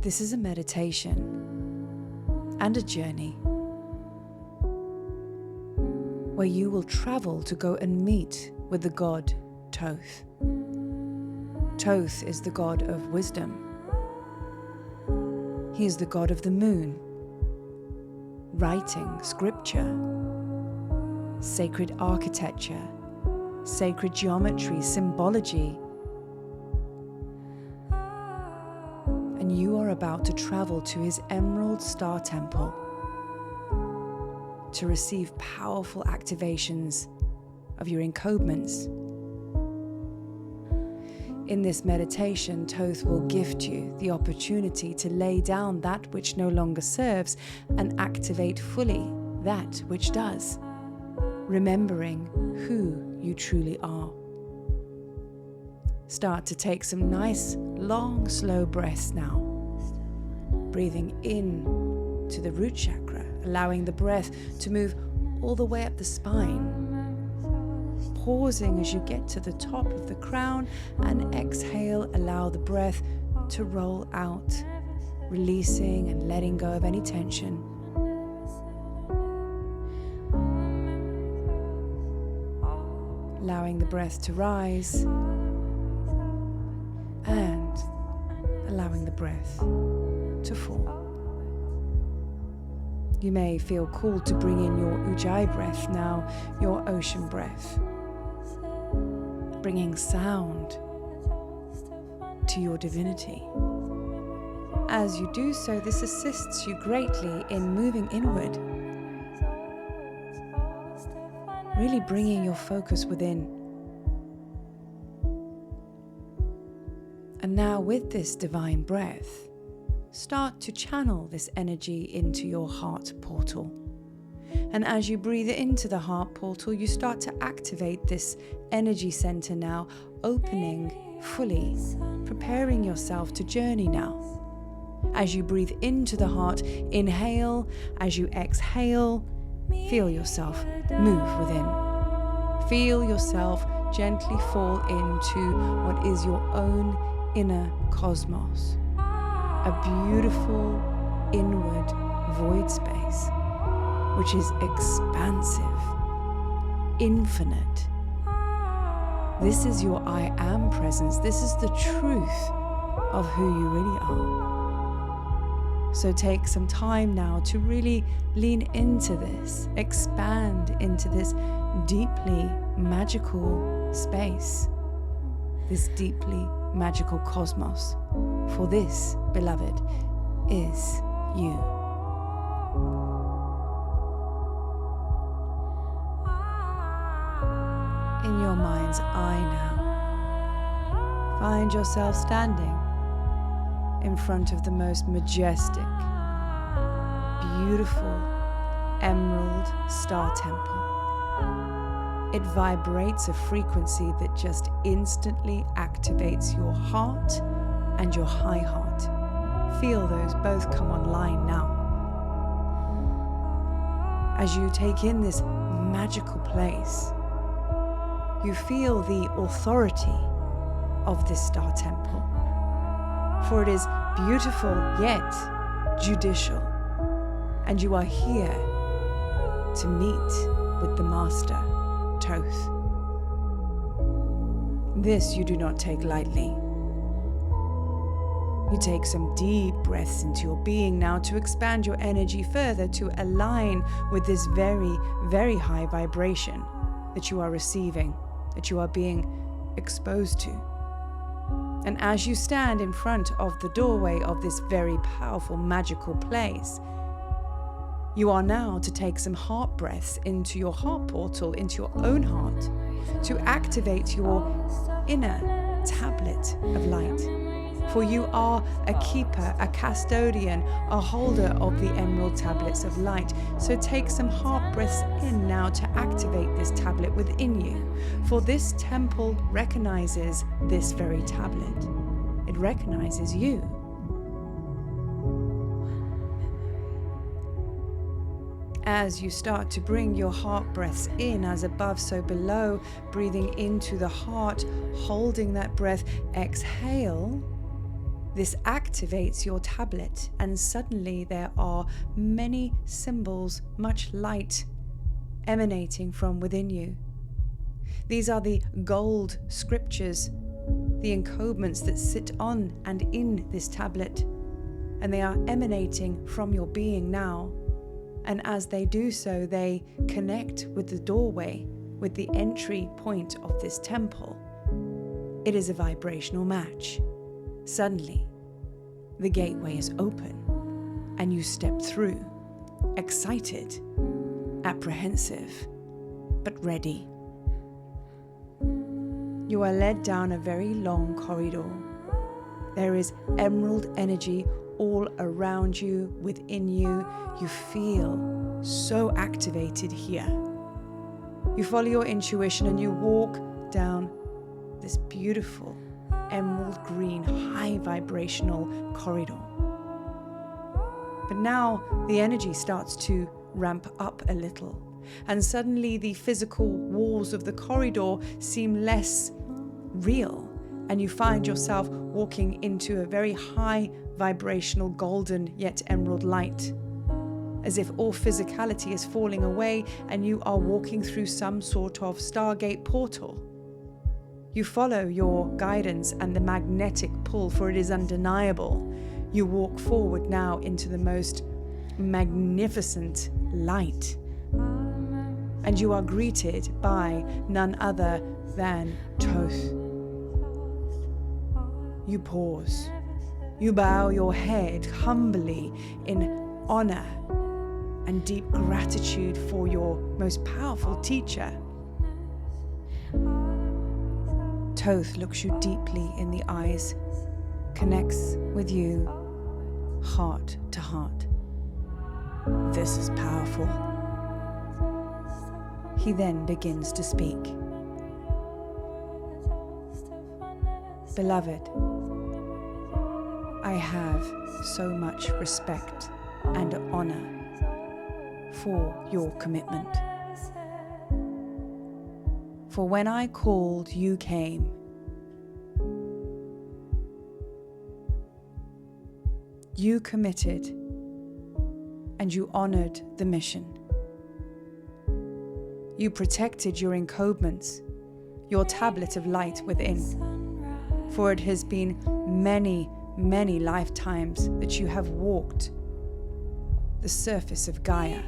This is a meditation and a journey where you will travel to go and meet with the god Thoth. Thoth is the god of wisdom. He is the god of the moon, writing, scripture, sacred architecture, sacred geometry, symbology. And you are about to travel to his emerald star temple to receive powerful activations of your encodements. In this meditation, Thoth will gift you the opportunity to lay down that which no longer serves and activate fully that which does, remembering who you truly are. Start to take some nice, long, slow breaths now. Breathing in to the root chakra, allowing the breath to move all the way up the spine. Pausing as you get to the top of the crown, and exhale, allow the breath to roll out, releasing and letting go of any tension. Allowing the breath to rise and allowing the breath to fall. You may feel called to bring in your ujjayi breath now, your ocean breath, bringing sound to your divinity. As you do so, this assists you greatly in moving inward, really bringing your focus within. And now with this divine breath, start to channel this energy into your heart portal. And as you breathe into the heart portal, you start to activate this energy center now, opening fully, preparing yourself to journey now. As you breathe into the heart, inhale. As you exhale, feel yourself move within. Feel yourself gently fall into what is your own inner cosmos, a beautiful inward void space, which is expansive, infinite. This is your I am presence. This is the truth of who you really are. So take some time now to really lean into this, expand into this deeply magical space, this deeply magical cosmos. For this, beloved, is you. In your mind's eye now, find yourself standing in front of the most majestic, beautiful emerald star temple. It vibrates a frequency that just instantly activates your heart and your high heart. Feel those both come online now. As you take in this magical place, you feel the authority of this star temple. For it is beautiful yet judicial, and you are here to meet with the master, Thoth. This you do not take lightly. You take some deep breaths into your being now to expand your energy further, to align with this very, very high vibration that you are receiving, that you are being exposed to. And as you stand in front of the doorway of this very powerful, magical place, you are now to take some heart breaths into your heart portal, into your own heart, to activate your inner tablet of light. For you are a keeper, a custodian, a holder of the emerald tablets of light. So take some heart breaths in now to activate this tablet within you. For this temple recognizes this very tablet. It recognizes you. As you start to bring your heart breaths in, as above, so below, breathing into the heart, holding that breath, exhale. This activates your tablet, and suddenly there are many symbols, much light emanating from within you. These are the gold scriptures, the encodements that sit on and in this tablet, and they are emanating from your being now. And as they do so, they connect with the doorway, with the entry point of this temple. It is a vibrational match. Suddenly, the gateway is open, and you step through, excited, apprehensive, but ready. You are led down a very long corridor. There is emerald energy all around you, within you. You feel so activated here. You follow your intuition and you walk down this beautiful emerald green, high vibrational corridor. But now the energy starts to ramp up a little, and suddenly the physical walls of the corridor seem less real, and you find yourself walking into a very high vibrational golden yet emerald light, as if all physicality is falling away and you are walking through some sort of Stargate portal. You follow your guidance and the magnetic pull, for it is undeniable. You walk forward now into the most magnificent light, and you are greeted by none other than Thoth. You pause. You bow your head humbly in honor and deep gratitude for your most powerful teacher. Thoth looks you deeply in the eyes, connects with you heart to heart. This is powerful. He then begins to speak. Beloved, I have so much respect and honor for your commitment. For when I called, you came. You committed, and you honored the mission. You protected your encodements, your tablet of light within. For it has been many, many lifetimes that you have walked the surface of Gaia.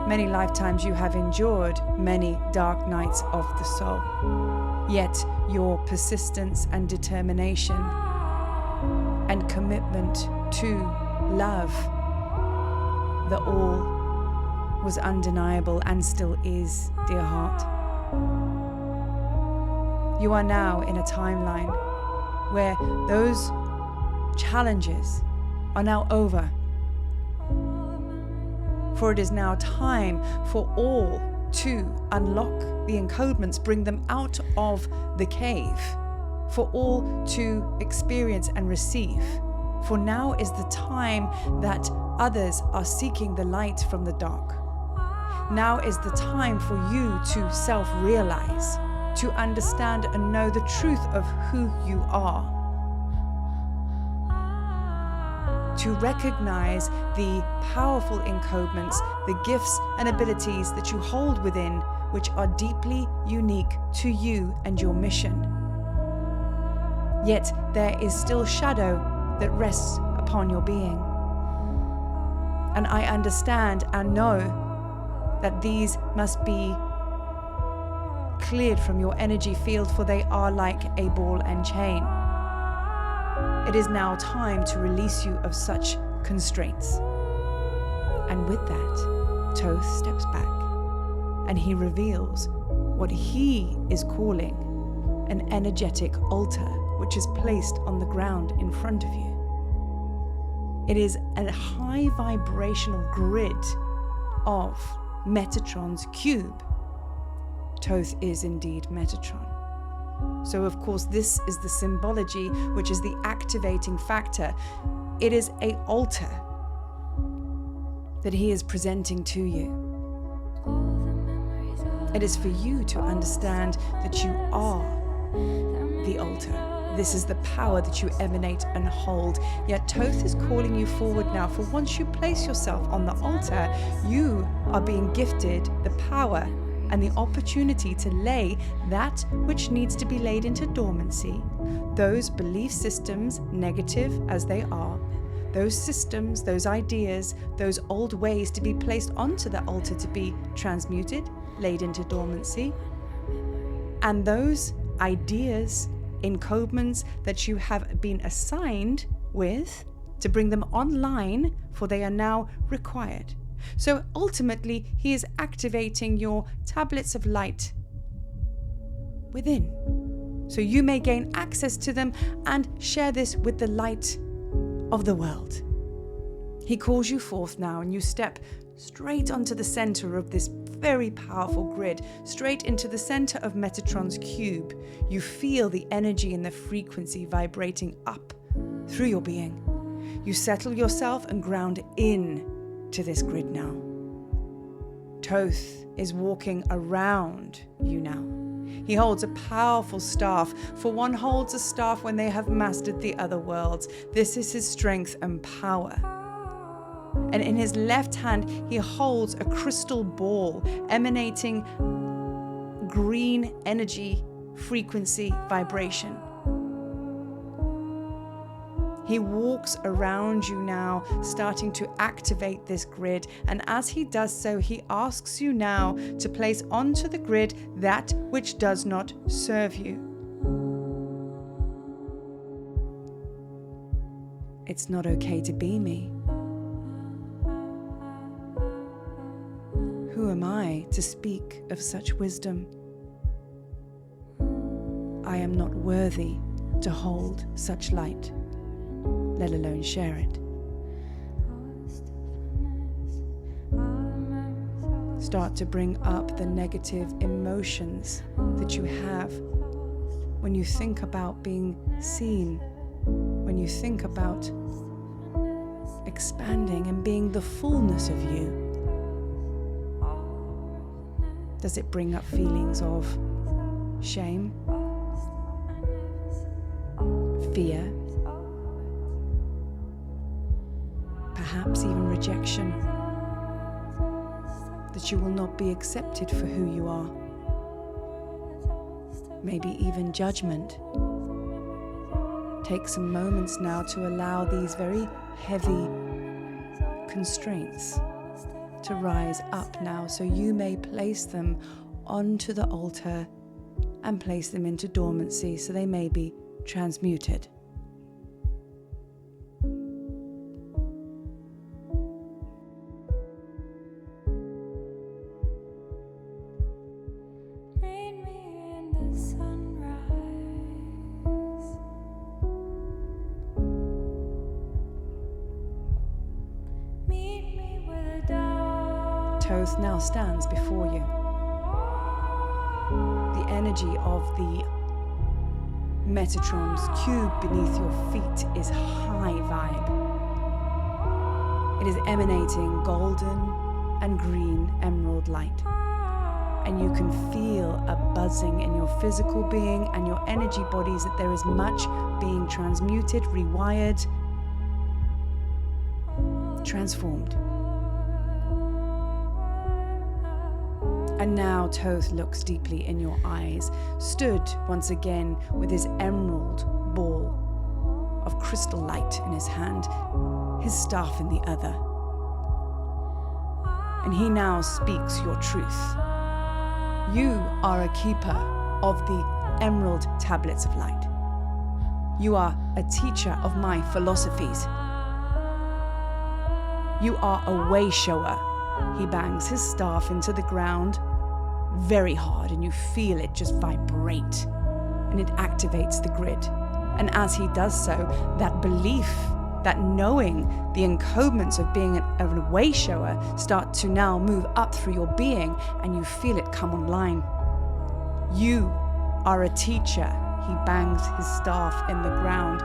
Many lifetimes you have endured many dark nights of the soul. Yet your persistence and determination and commitment to love the all was undeniable and still is, dear heart. You are now in a timeline where those challenges are now over. For it is now time for all to unlock the encodements, bring them out of the cave, for all to experience and receive. For now is the time that others are seeking the light from the dark. Now is the time for you to self-realize, to understand and know the truth of who you are, to recognize the powerful encodements, the gifts and abilities that you hold within, which are deeply unique to you and your mission. Yet there is still shadow that rests upon your being. And I understand and know that these must be cleared from your energy field, for they are like a ball and chain. It is now time to release you of such constraints. And with that, Thoth steps back and he reveals what he is calling an energetic altar, which is placed on the ground in front of you. It is a high vibrational grid of Metatron's cube. Thoth is indeed Metatron. So of course this is the symbology, which is the activating factor. It is an altar that he is presenting to you. It is for you to understand that you are the altar. This is the power that you emanate and hold. Yet Thoth is calling you forward now, for once you place yourself on the altar, you are being gifted the power and the opportunity to lay that which needs to be laid into dormancy. Those belief systems, negative as they are, those systems, those ideas, those old ways to be placed onto the altar to be transmuted, laid into dormancy. And those ideas, encodements that you have been assigned with, to bring them online, for they are now required. So ultimately, he is activating your tablets of light within, so you may gain access to them and share this with the light of the world. He calls you forth now, and you step straight onto the center of this very powerful grid, straight into the center of Metatron's cube. You feel the energy and the frequency vibrating up through your being. You settle yourself and ground in to this grid now. Thoth is walking around you now. He holds a powerful staff, for one holds a staff when they have mastered the other worlds. This is his strength and power. And in his left hand, he holds a crystal ball emanating green energy, frequency, vibration. He walks around you now, starting to activate this grid. And as he does so, he asks you now to place onto the grid that which does not serve you. It's not okay to be me. Who am I to speak of such wisdom? I am not worthy to hold such light, let alone share it. Start to bring up the negative emotions that you have when you think about being seen, when you think about expanding and being the fullness of you. Does it bring up feelings of shame, fear, perhaps even rejection, that you will not be accepted for who you are, maybe even judgment? Take some moments now to allow these very heavy constraints to rise up now, so you may place them onto the altar and place them into dormancy so they may be transmuted. Thoth now stands before you. The energy of the Metatron's cube beneath your feet is high vibe. It is emanating golden and green emerald light. And you can feel a buzzing in your physical being and your energy bodies, that there is much being transmuted, rewired, transformed. And now Thoth looks deeply in your eyes, stood once again with his emerald ball of crystal light in his hand, his staff in the other. And he now speaks your truth. You are a keeper of the emerald tablets of light. You are a teacher of my philosophies. You are a way shower. He bangs his staff into the ground very hard, and you feel it just vibrate, and it activates the grid. And as he does so, that belief, that knowing, the encodements of being a way shower start to now move up through your being, and you feel it come online. You are a teacher. He bangs his staff in the ground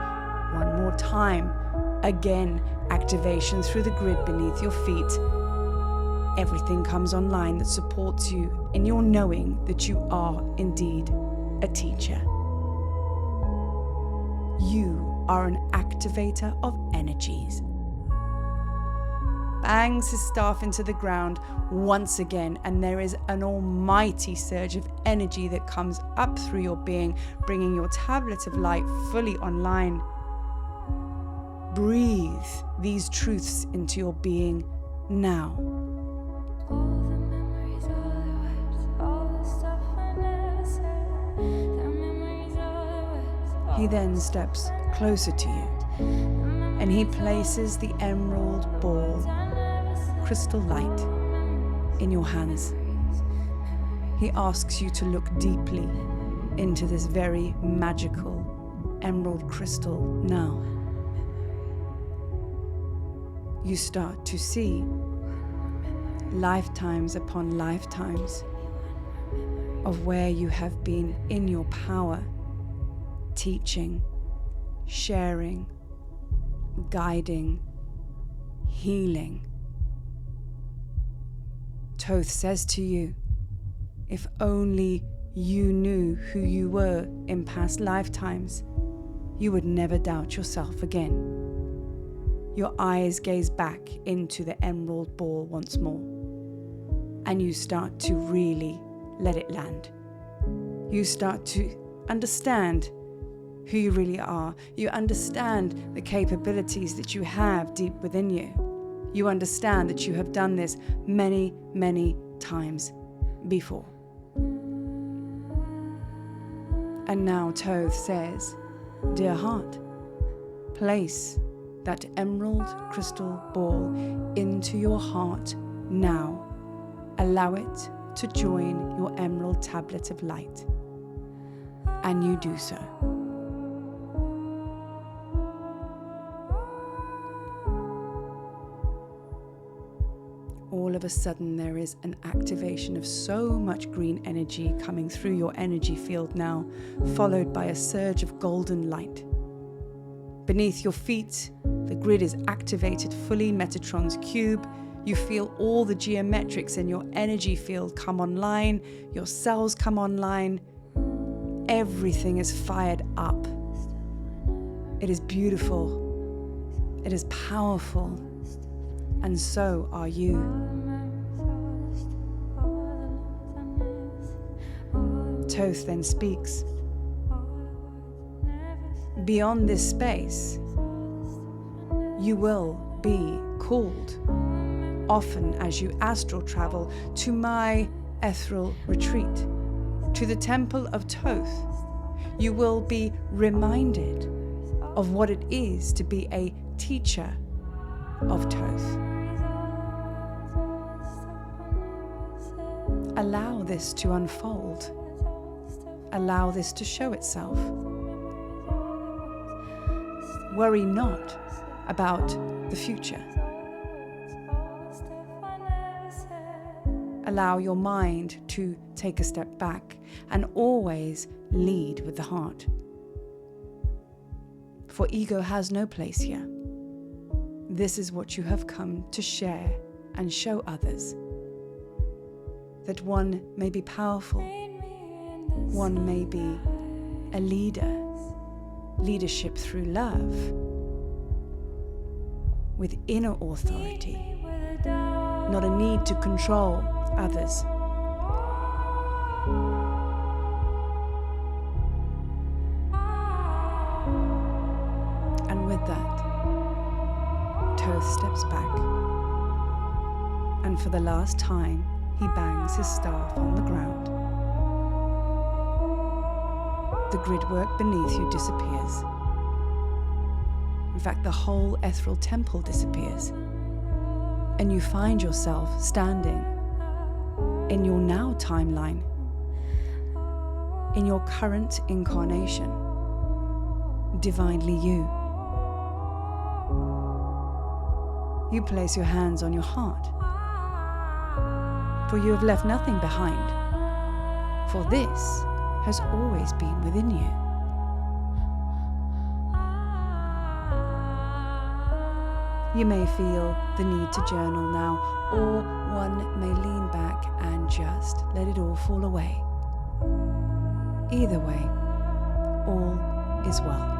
one more time. Again, activation through the grid beneath your feet. Everything comes online that supports you in your knowing that you are indeed a teacher. You are an activator of energies. Bangs his staff into the ground once again, and there is an almighty surge of energy that comes up through your being, bringing your tablet of light fully online. Breathe these truths into your being now. He then steps closer to you, and he places the emerald ball, crystal light, in your hands. He asks you to look deeply into this very magical emerald crystal now. You start to see lifetimes upon lifetimes of where you have been in your power, teaching, sharing, guiding, healing. Thoth says to you, if only you knew who you were in past lifetimes, you would never doubt yourself again. Your eyes gaze back into the emerald ball once more, and you start to really let it land. You start to understand who you really are. You understand the capabilities that you have deep within you. You understand that you have done this many, many times before. And now Thoth says, dear heart, place that emerald crystal ball into your heart now. Allow it to join your emerald tablet of light. And you do so. All of a sudden, there is an activation of so much green energy coming through your energy field now, followed by a surge of golden light. Beneath your feet, the grid is activated fully, Metatron's cube. You feel all the geometrics in your energy field come online, your cells come online. Everything is fired up. It is beautiful. It is powerful. And so are you. Thoth then speaks. Beyond this space, you will be called, often as you astral travel, to my ethereal retreat, to the temple of Thoth. You will be reminded of what it is to be a teacher of Thoth. Allow this to unfold. Allow this to show itself. Worry not about the future. Allow your mind to take a step back and always lead with the heart. For ego has no place here. This is what you have come to share and show others. That one may be powerful, one may be a leader, leadership through love, with inner authority, not a need to control others. And with that, Thoth steps back, and for the last time, he bangs his staff on the ground. The gridwork beneath you disappears. In fact, the whole ethereal temple disappears. And you find yourself standing in your now timeline, in your current incarnation, divinely you. You place your hands on your heart, for you have left nothing behind, for this has always been within you. You may feel the need to journal now, or one may lean back and just let it all fall away. Either way, all is well.